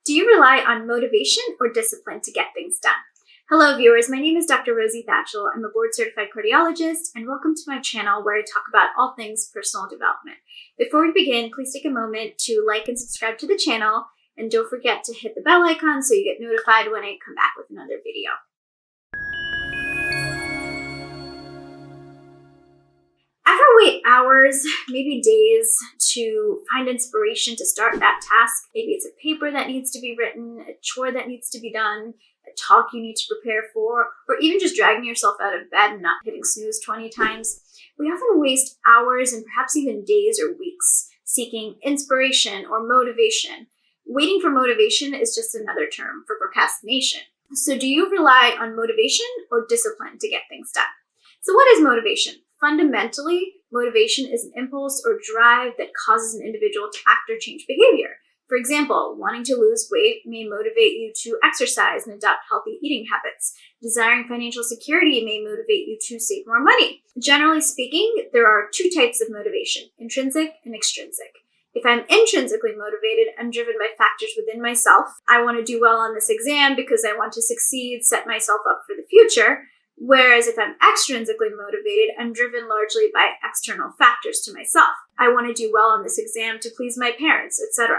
Do you rely on motivation or discipline to get things done? Hello viewers, my name is Dr.Rosy Thachil. I'm a board-certified cardiologist, and welcome to my channel where I talk about all things personal development. Before we begin, please take a moment to like and subscribe to the channel, and don't forget to hit the bell icon so you get notified when I come back with another video. Ever wait hours, maybe days, to find inspiration to start that task? Maybe it's a paper that needs to be written, a chore that needs to be done, a talk you need to prepare for, or even just dragging yourself out of bed and not hitting snooze 20 times. We often waste hours and perhaps even days or weeks seeking inspiration or motivation. Waiting for motivation is just another term for procrastination. So do you rely on motivation or discipline to get things done? So what is motivation? Fundamentally, motivation is an impulse or drive that causes an individual to act or change behavior. For example, wanting to lose weight may motivate you to exercise and adopt healthy eating habits. Desiring financial security may motivate you to save more money. Generally speaking, there are two types of motivation, intrinsic and extrinsic. If I'm intrinsically motivated, I'm driven by factors within myself. I want to do well on this exam because I want to succeed, set myself up for the future. Whereas if I'm extrinsically motivated, I'm driven largely by external factors to myself. I want to do well on this exam to please my parents, etc.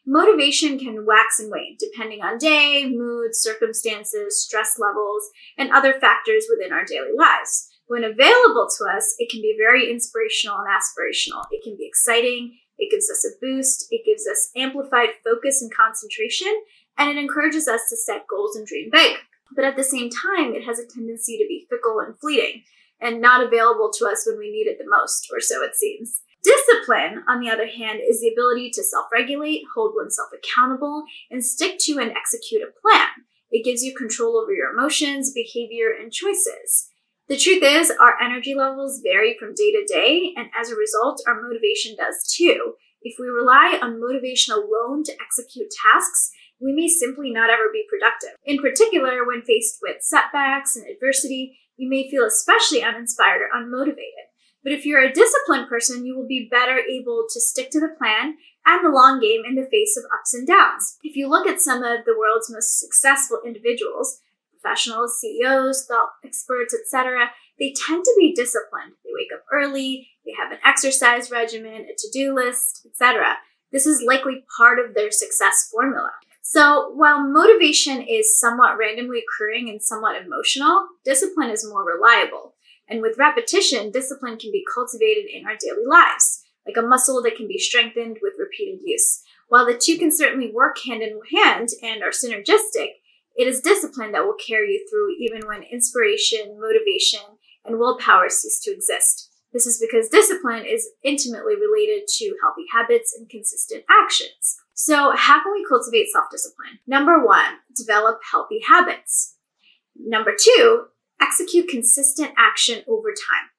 Motivation can wax and wane depending on day, mood, circumstances, stress levels, and other factors within our daily lives. When available to us, it can be very inspirational and aspirational. It can be exciting, it gives us a boost, it gives us amplified focus and concentration, and it encourages us to set goals and dream big. But at the same time, it has a tendency to be fickle and fleeting and not available to us when we need it the most, or so it seems. Discipline, on the other hand, is the ability to self-regulate, hold oneself accountable, and stick to and execute a plan. It gives you control over your emotions, behavior, and choices. The truth is, our energy levels vary from day to day, and as a result, our motivation does too. If we rely on motivation alone to execute tasks, we may simply not ever be productive. In particular, when faced with setbacks and adversity, you may feel especially uninspired or unmotivated. But if you're a disciplined person, you will be better able to stick to the plan and the long game in the face of ups and downs. If you look at some of the world's most successful individuals, professionals, CEOs, thought experts, etc., they tend to be disciplined. They wake up early, they have an exercise regimen, a to-do list, etc. This is likely part of their success formula. So while motivation is somewhat randomly occurring and somewhat emotional, discipline is more reliable. And with repetition, discipline can be cultivated in our daily lives, like a muscle that can be strengthened with repeated use. While the two can certainly work hand in hand and are synergistic, it is discipline that will carry you through even when inspiration, motivation, and willpower cease to exist. This is because discipline is intimately related to healthy habits and consistent actions. So how can we cultivate self-discipline? Number 1, develop healthy habits. Number 2, execute consistent action over time.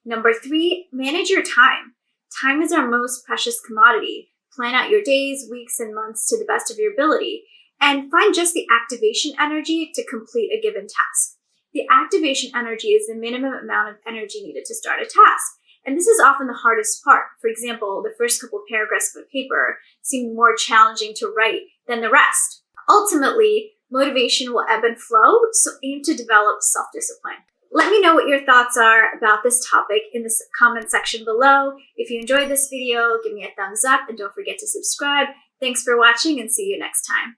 Number 3, manage your time. Time is our most precious commodity. Plan out your days, weeks, and months to the best of your ability, and find just the activation energy to complete a given task. The activation energy is the minimum amount of energy needed to start a task. And this is often the hardest part. For example, the first couple of paragraphs of a paper seem more challenging to write than the rest. Ultimately, motivation will ebb and flow, so aim to develop self-discipline. Let me know what your thoughts are about this topic in the comment section below. If you enjoyed this video, give me a thumbs up and don't forget to subscribe. Thanks for watching and see you next time.